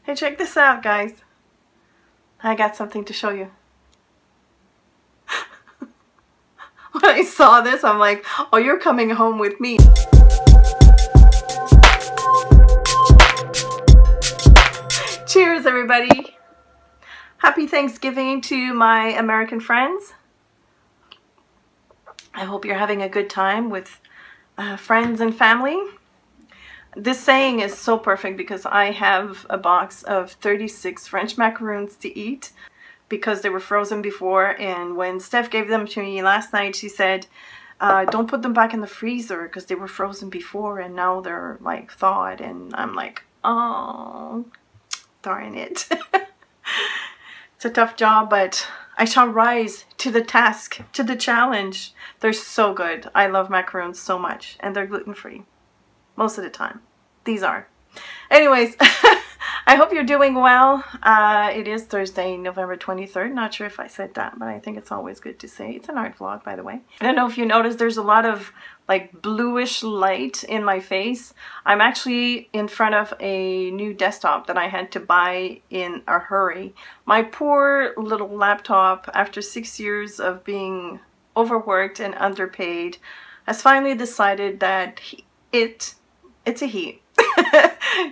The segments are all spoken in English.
Hey, check this out, guys. I got something to show you. When I saw this, I'm like, oh, you're coming home with me. Cheers, everybody. Happy Thanksgiving to my American friends. I hope you're having a good time with friends and family. This saying is so perfect because I have a box of 36 French macaroons to eat because they were frozen before, and when Steph gave them to me last night, she said, don't put them back in the freezer because they were frozen before and now they're like thawed, and I'm like, oh, darn it. It's a tough job, but I shall rise to the task, to the challenge. They're so good. I love macaroons so much, and they're gluten-free. Most of the time. These are. Anyways, I hope you're doing well. It is Thursday, November 23rd. Not sure if I said that, but I think it's always good to say. It's an art vlog, by the way. I don't know if you noticed, there's a lot of like bluish light in my face. I'm actually in front of a new desktop that I had to buy in a hurry. My poor little laptop, after 6 years of being overworked and underpaid, has finally decided that it's a heat.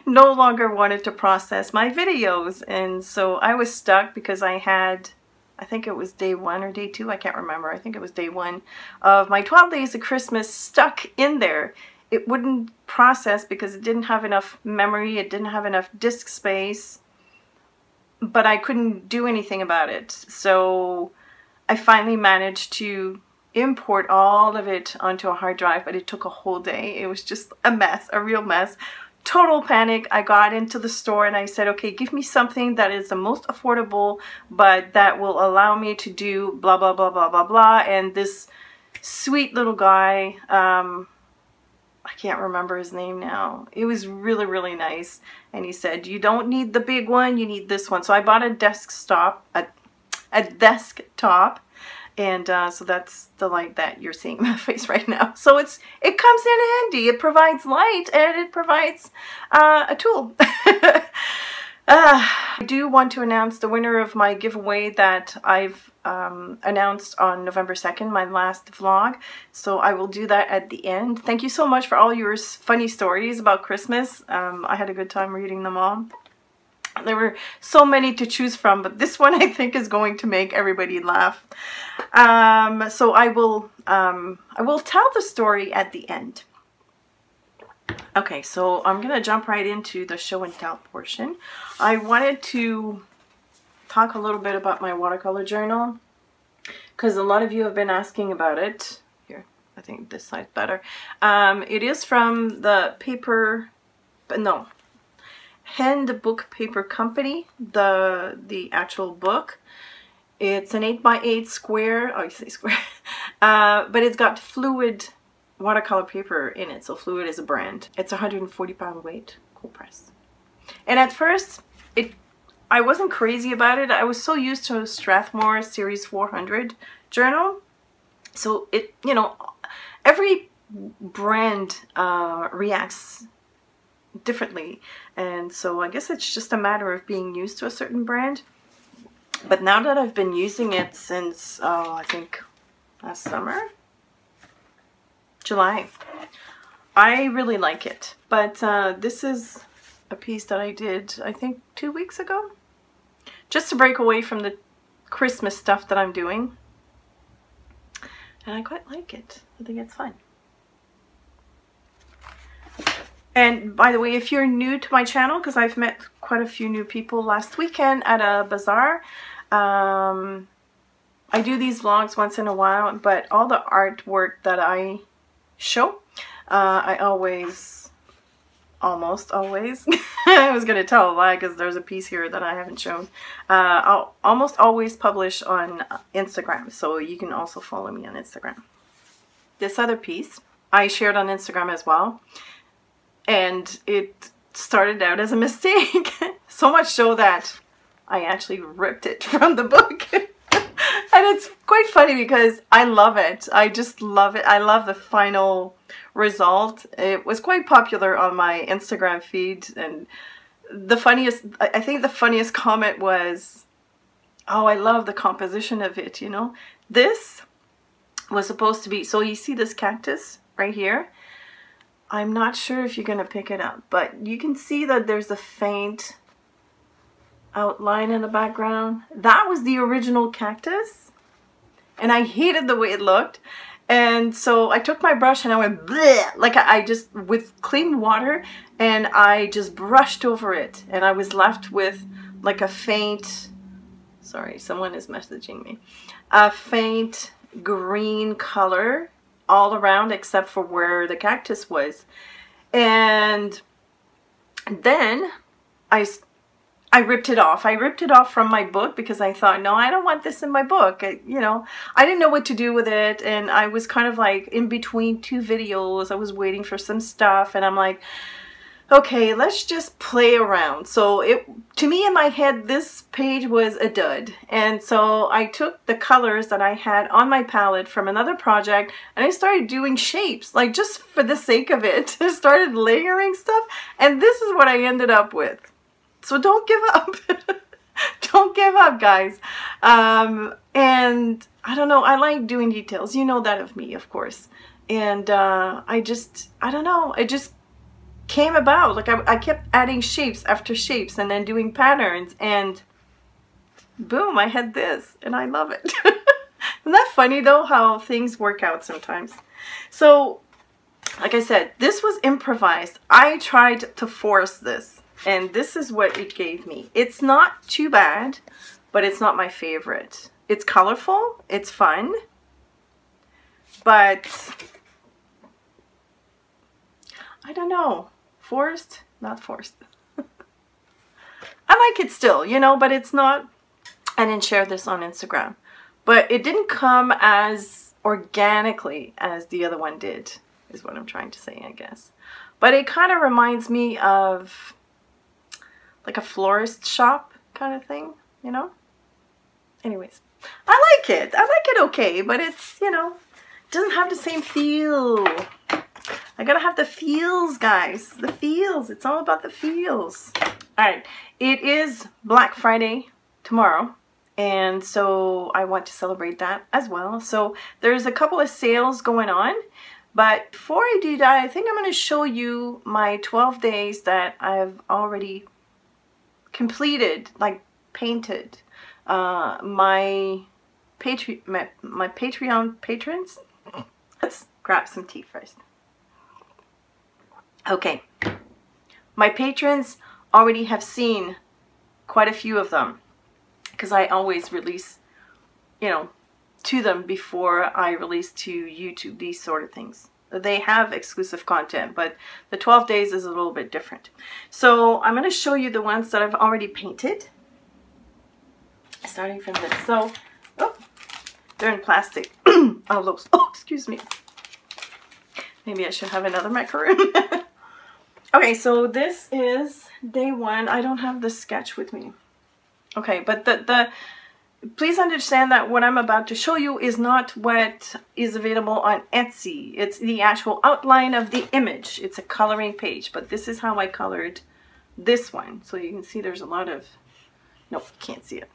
No longer wanted to process my videos, and so I was stuck because I had, I think it was day 1 or day 2, I can't remember, I think it was day 1 of my 12 days of Christmas stuck in there. It wouldn't process because it didn't have enough memory, it didn't have enough disk space, but I couldn't do anything about it. So I finally managed to import all of it onto a hard drive, but it took a whole day. It was just a mess, a real mess. Total panic. I got into the store and I said, okay, give me something that is the most affordable, but that will allow me to do blah, blah, blah, blah, blah, blah. And this sweet little guy, I can't remember his name now. It was really, really nice. And he said, you don't need the big one, you need this one. So I bought a desktop, a desktop. And so that's the light that you're seeing in my face right now. So it comes in handy. It provides light and it provides a tool. I do want to announce the winner of my giveaway that I've announced on November 2nd, my last vlog. So I will do that at the end. Thank you so much for all your funny stories about Christmas. I had a good time reading them all. There were so many to choose from, but this one I think is going to make everybody laugh. So I will tell the story at the end. Okay, so I'm gonna jump right into the show and tell portion. I wanted to talk a little bit about my watercolor journal because a lot of you have been asking about it. Here, I think this side's better. It is from the paper, but no. Hand Book Paper Company, the actual book. It's an 8x8 square, oh, you say square, but it's got fluid watercolor paper in it, so Fluid is a brand. It's 140-pound weight, cold press. And at first, I wasn't crazy about it. I was so used to Strathmore Series 400 journal, so it, you know, every brand reacts differently, and so I guess it's just a matter of being used to a certain brand. But now that I've been using it since I think last summer, July, I really like it. But this is a piece that I did I think 2 weeks ago, just to break away from the Christmas stuff that I'm doing, and I quite like it. I think it's fun. And by the way, if you're new to my channel, because I've met quite a few new people last weekend at a bazaar, I do these vlogs once in a while, but all the artwork that I show, I always, almost always, I was going to tell a lie because there's a piece here that I haven't shown, I'll almost always publish on Instagram, so you can also follow me on Instagram. This other piece I shared on Instagram as well. And it started out as a mistake. So much so that I actually ripped it from the book. And it's quite funny because I love it. I just love it. I love the final result. It was quite popular on my Instagram feed, and I think the funniest comment was, oh, I love the composition of it, you know. This was supposed to be, so you see this cactus right here? I'm not sure if you're going to pick it up, but you can see that there's a faint outline in the background. That was the original cactus, and I hated the way it looked. And so I took my brush and I went bleh, like I just, with clean water, and I just brushed over it, and I was left with like a faint, sorry, someone is messaging me, a faint green color all around except for where the cactus was. And then I ripped it off. I ripped it off from my book because I thought, no, I don't want this in my book. You know, I didn't know what to do with it, and I was kind of like in between two videos. I was waiting for some stuff, and I'm like, okay, let's just play around. So to me in my head, this page was a dud. And so I took the colors that I had on my palette from another project, and I started doing shapes, like just for the sake of it. I started layering stuff, and this is what I ended up with. So don't give up. Don't give up, guys. And I don't know, I like doing details. You know that of me, of course. And I don't know, it just came about. Like I kept adding shapes after shapes and then doing patterns, and boom, I had this, and I love it. Isn't that funny though, how things work out sometimes? So like I said, this was improvised. I tried to force this, and this is what it gave me. It's not too bad, but it's not my favorite. It's colorful, it's fun, but I don't know. Forced? Not forced. I like it still, you know, but it's not. I didn't share this on Instagram, but it didn't come as organically as the other one did, is what I'm trying to say, I guess. But it kind of reminds me of like a florist shop kind of thing, you know? Anyways, I like it. I like it okay, but it's, you know, it doesn't have the same feel. I gotta have the feels, guys. The feels. It's all about the feels. Alright, it is Black Friday tomorrow, and so I want to celebrate that as well. So there's a couple of sales going on, but before I do that, I think I'm going to show you my 12 days that I've already completed, like painted. My Patreon patrons. Let's grab some tea first. Okay, my patrons already have seen quite a few of them because I always release, you know, to them before I release to YouTube, these sort of things. They have exclusive content, but the 12 days is a little bit different. So I'm going to show you the ones that I've already painted, starting from this. So, oh, they're in plastic. Envelopes. Oh, excuse me. Maybe I should have another macaroon. Okay, so this is day one. I don't have the sketch with me. Okay, but please understand that what I'm about to show you is not what is available on Etsy. It's the actual outline of the image. It's a coloring page, but this is how I colored this one. So you can see there's a lot of, nope, can't see it.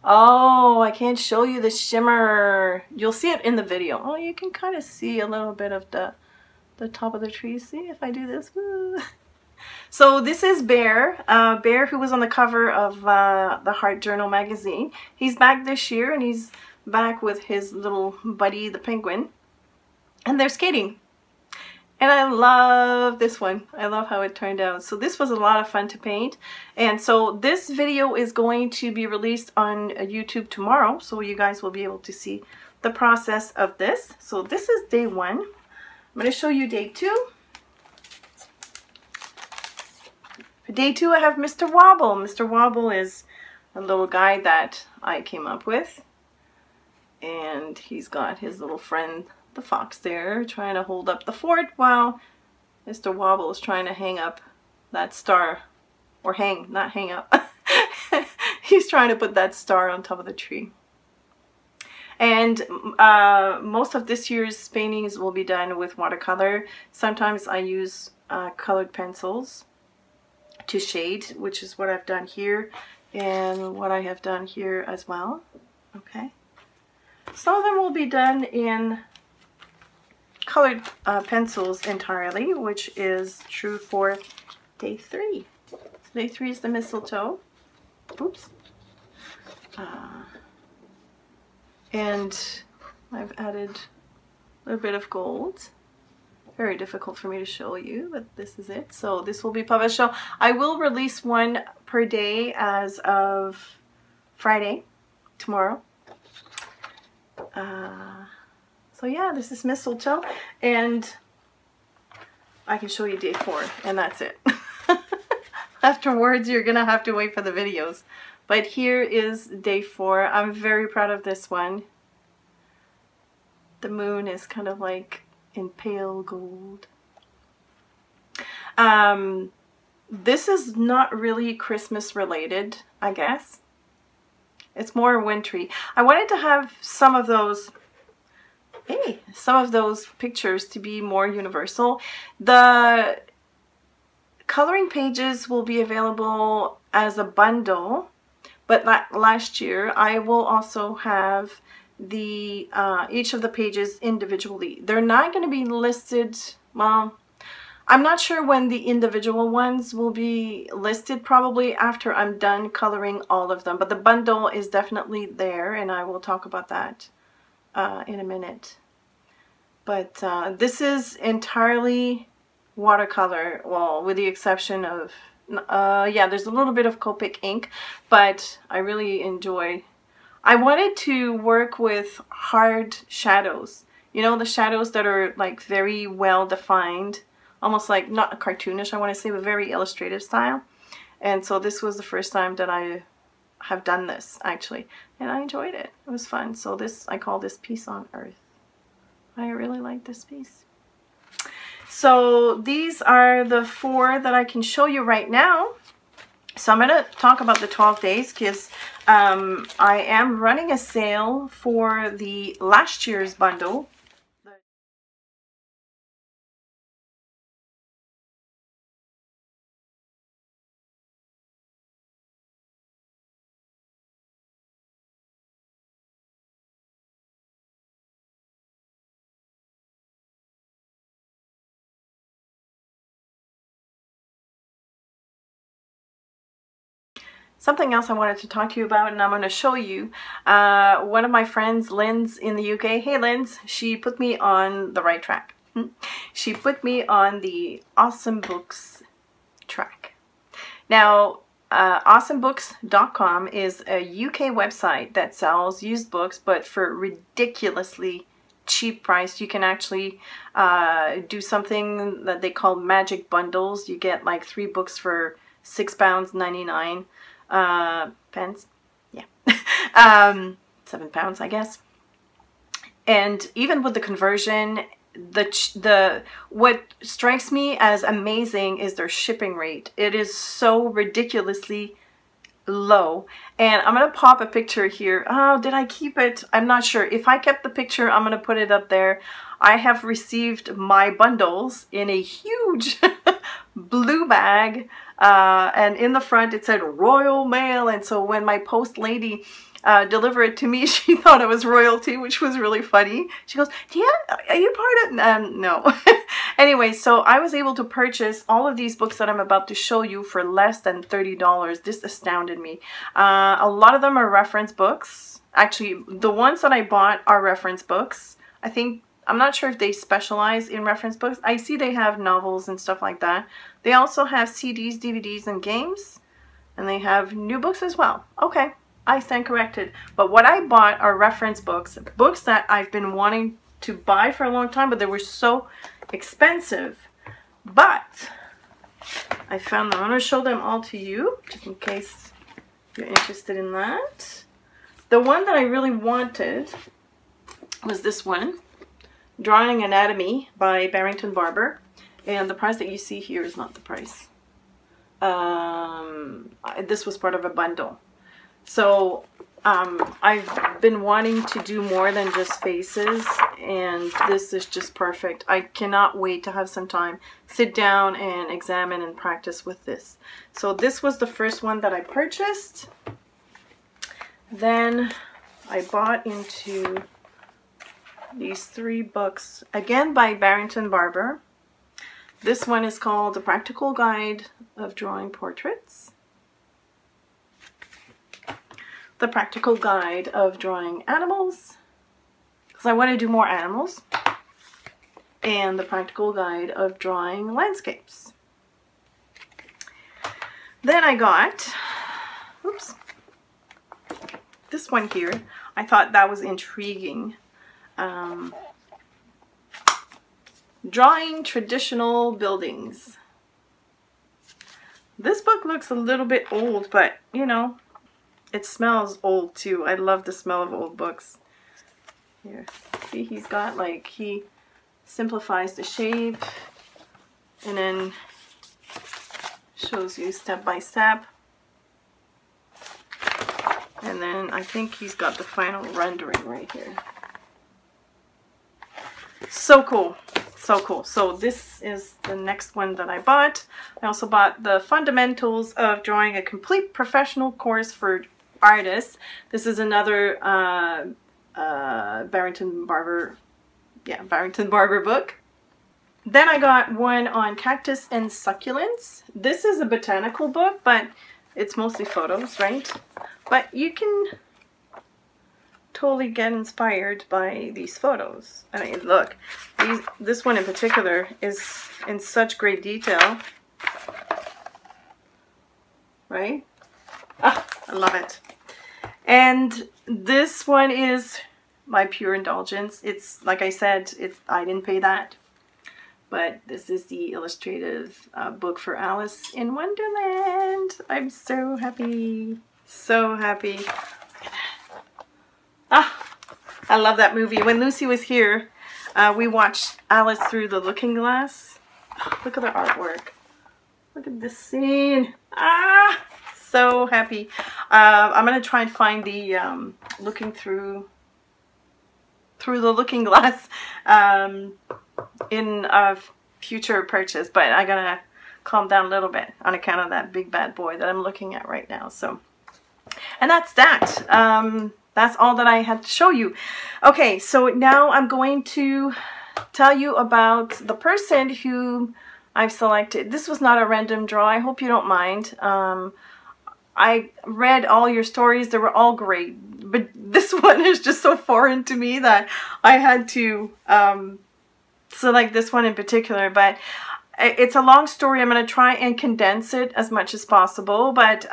Oh, I can't show you the shimmer. You'll see it in the video. Oh, you can kind of see a little bit of the top of the tree. See if I do this. Woo. So this is Bear. Bear, who was on the cover of the Heart Journal magazine. He's back this year, and he's back with his little buddy, the penguin. And they're skating. And I love this one. I love how it turned out. So this was a lot of fun to paint. And so this video is going to be released on YouTube tomorrow. So you guys will be able to see the process of this. So this is day one. I'm going to show you day two. For day two, I have Mr. Wobble. Mr. Wobble is a little guy that I came up with. And he's got his little friend, the fox, there, trying to hold up the fort while Mr. Wobble is trying to hang up that star. Or hang, not hang up. He's trying to put that star on top of the tree. And most of this year's paintings will be done with watercolor. Sometimes I use colored pencils to shade, which is what I've done here and what I have done here as well. Okay. Some of them will be done in colored pencils entirely, which is true for day 3. So day 3 is the mistletoe. Oops. And I've added a little bit of gold. Very difficult for me to show you, but this is it. So this will be published. So I will release one per day as of Friday, tomorrow. So yeah, this is mistletoe, and I can show you day 4, and that's it. Afterwards, you're gonna have to wait for the videos. But here is day 4. I'm very proud of this one. The moon is kind of like in pale gold. This is not really Christmas related, I guess. It's more wintry. I wanted to have some of those pictures to be more universal. The coloring pages will be available as a bundle, but last year I will also have the each of the pages individually. They're not going to be listed. Well, I'm not sure when the individual ones will be listed, probably after I'm done coloring all of them, but the bundle is definitely there, and I will talk about that in a minute. But this is entirely watercolor, well, with the exception of yeah, there's a little bit of Copic ink, but I really enjoy. I wanted to work with hard shadows, you know, the shadows that are like very well defined, almost like not cartoonish, I want to say, but very illustrative style. And so this was the first time that I have done this, actually, and I enjoyed it. It was fun. So this, I call this Piece on Earth. I really like this piece. So these are the 4 that I can show you right now. So I'm going to talk about the 12 days because I am running a sale for the last year's bundle. Something else I wanted to talk to you about, and I'm going to show you. One of my friends, Lynn's in the UK. Hey, Lynn's. She put me on the right track. She put me on the Awesome Books track. Now, awesomebooks.com is a UK website that sells used books, but for ridiculously cheap price. You can actually do something that they call magic bundles. You get like 3 books for £6.99. Pence, yeah, £7, I guess. And even with the conversion, what strikes me as amazing is their shipping rate. It is so ridiculously low. And I'm gonna pop a picture here. Oh, did I keep it? I'm not sure. If I kept the picture, I'm gonna put it up there. I have received my bundles in a huge blue bag, and in the front it said Royal Mail, and so when my post lady delivered it to me, she thought it was royalty, which was really funny. She goes, yeah, are you part of no. Anyway, so I was able to purchase all of these books that I'm about to show you for less than $30. This astounded me. A lot of them are reference books. Actually, the ones that I bought are reference books. I'm not sure if they specialize in reference books. I see they have novels and stuff like that. They also have CDs, DVDs, and games. And they have new books as well. Okay, I stand corrected. But what I bought are reference books. Books that I've been wanting to buy for a long time, but they were so expensive. But I found them. I'm going to show them all to you, just in case you're interested in that. The one that I really wanted was this one. Drawing Anatomy by Barrington Barber, and the price that you see here is not the price. This was part of a bundle. So I've been wanting to do more than just faces, and this is just perfect. I cannot wait to have some time, sit down and examine and practice with this. So this was the first one that I purchased. Then I bought into these 3 books, again by Barrington Barber. This one is called The Practical Guide of Drawing Portraits, The Practical Guide of Drawing Animals, because I want to do more animals, and The Practical Guide of Drawing Landscapes. Then I got, oops, this one here. I thought that was intriguing. Drawing Traditional Buildings. This book looks a little bit old, but you know, it smells old too. I love the smell of old books. Here, see, he's got like, he simplifies the shape and then shows you step by step. And then I think he's got the final rendering right here. So cool. So cool. So this is the next one that I bought. I also bought the Fundamentals of Drawing, a Complete Professional Course for Artists. This is another Barrington Barber book. Then I got one on cactus and succulents. This is a botanical book, but it's mostly photos, right? But you can totally get inspired by these photos. I mean, look, this one in particular is in such great detail, right? Ah, I love it. And this one is my pure indulgence. It's, like I said, I didn't pay that. But this is the illustrative book for Alice in Wonderland. I'm so happy. So happy. Look at that. Ah, I love that movie. When Lucy was here, we watched Alice Through the Looking Glass. Oh, look at the artwork. Look at this scene. Ah, so happy. I'm going to try and find the Looking Through the Looking Glass in a future purchase, but I gotta calm down a little bit on account of that big bad boy that I'm looking at right now. So, and that's that. That's all that I had to show you. Okay, so now I'm going to tell you about the person who I've selected. This was not a random draw. I hope you don't mind. I read all your stories. They were all great, but this one is just so foreign to me that I had to select this one in particular. But it's a long story. I'm going to try and condense it as much as possible. But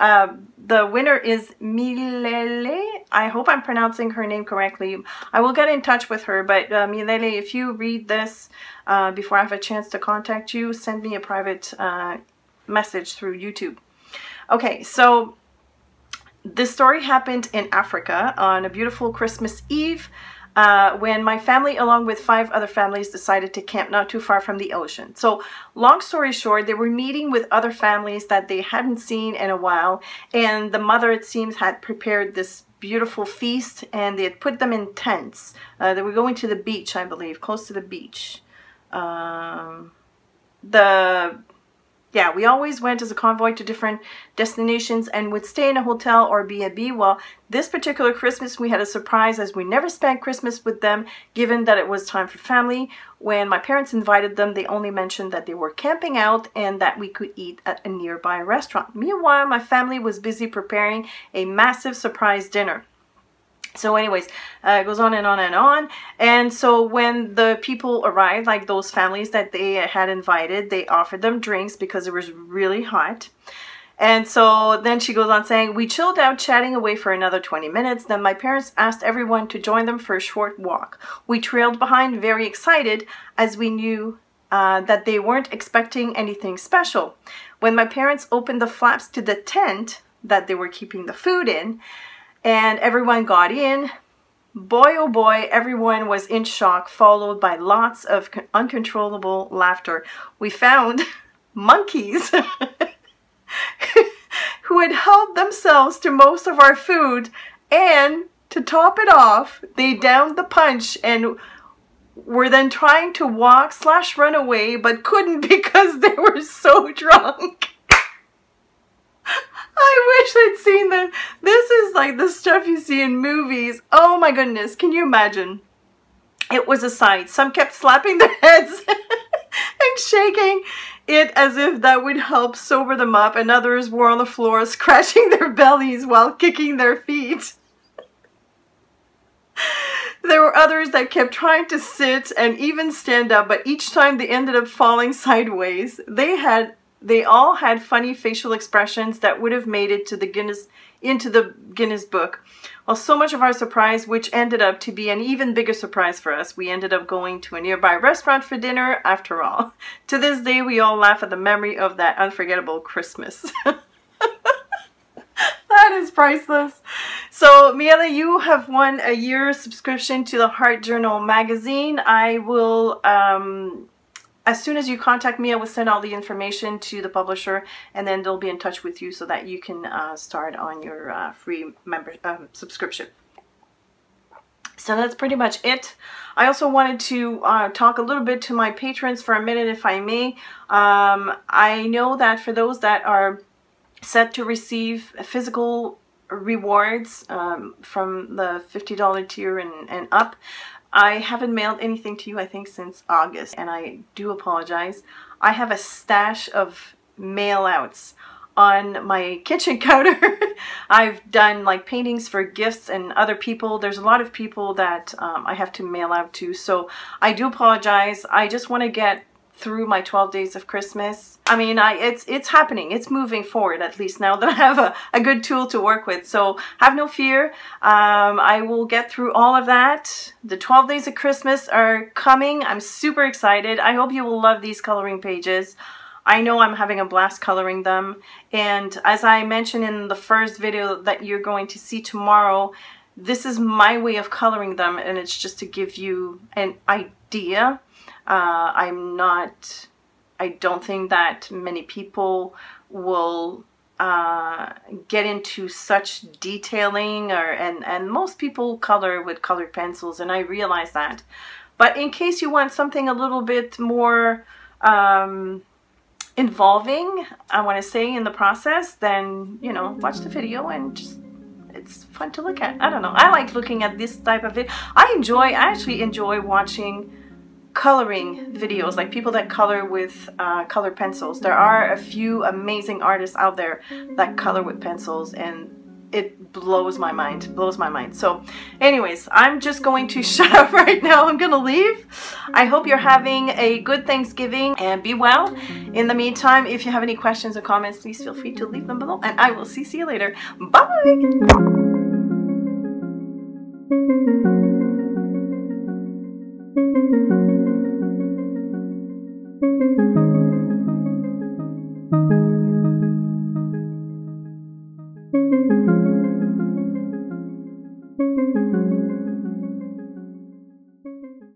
the winner is Milele. I hope I'm pronouncing her name correctly. I will get in touch with her. But Milele, if you read this before I have a chance to contact you, send me a private message through YouTube. Okay, so this story happened in Africa on a beautiful Christmas Eve when my family, along with 5 other families, decided to camp not too far from the ocean. So, long story short, they were meeting with other families that they hadn't seen in a while, and the mother, it seems, had prepared this beautiful feast, and they had put them in tents. They were going to the beach, I believe, close to the beach. Yeah, we always went as a convoy to different destinations and would stay in a hotel or B&B. Well, this particular Christmas we had a surprise, as we never spent Christmas with them, given that it was time for family. When my parents invited them, they only mentioned that they were camping out and that we could eat at a nearby restaurant. Meanwhile, my family was busy preparing a massive surprise dinner. So anyways, it goes on and on and on. And so when the people arrived, like those families that they had invited, they offered them drinks because it was really hot. And so then she goes on saying, we chilled out chatting away for another 20 minutes. Then my parents asked everyone to join them for a short walk. We trailed behind, very excited, as we knew that they weren't expecting anything special. When my parents opened the flaps to the tent that they were keeping the food in, and everyone got in, boy oh boy, everyone was in shock, followed by lots of uncontrollable laughter. We found monkeys who had helped themselves to most of our food, and to top it off, they downed the punch and were then trying to walk / run away, but couldn't because they were so drunk. I wish I'd seen that. This is like the stuff you see in movies. Oh my goodness, can you imagine? It was a sight. Some kept slapping their heads and shaking it as if that would help sober them up, and others were on the floor scratching their bellies while kicking their feet. There were others that kept trying to sit and even stand up, but each time they ended up falling sideways. They all had funny facial expressions that would have made it to into the Guinness Book. Well, so much of our surprise, which ended up to be an even bigger surprise for us, we ended up going to a nearby restaurant for dinner after all. To this day, we all laugh at the memory of that unforgettable Christmas. That is priceless. So, Miele, you have won a year's subscription to the Heart Journal magazine. I will, as soon as you contact me, I will send all the information to the publisher, and then they'll be in touch with you so that you can start on your free subscription. So that's pretty much it. I also wanted to talk a little bit to my patrons for a minute, if I may. I know that for those that are set to receive physical rewards from the $50 tier and up, I haven't mailed anything to you, I think, since August, and I do apologize. I have a stash of mail outs on my kitchen counter. I've done like paintings for gifts and other people. There's a lot of people that I have to mail out to, so I do apologize. I just want to get through my 12 days of Christmas. I mean, it's happening. It's moving forward, at least now that I have a good tool to work with. So have no fear. I will get through all of that. The 12 days of Christmas are coming. I'm super excited. I hope you will love these coloring pages. I know I'm having a blast coloring them. And as I mentioned in the first video that you're going to see tomorrow, this is my way of coloring them, and it's just to give you an idea. I don't think that many people will get into such detailing, and most people color with colored pencils, and I realize that. But in case you want something a little bit more involving, I want to say, in the process, then, you know, watch the video and just, it's fun to look at. I don't know. I like looking at this type of it. I actually enjoy watching coloring videos, like people that color with colored pencils. There are a few amazing artists out there that color with pencils, and it blows my mind, So anyways, I'm just going to shut up right now. I'm gonna leave. I hope you're having a good Thanksgiving, and be well. In the meantime, if you have any questions or comments, please feel free to leave them below, and I will see you later. Bye.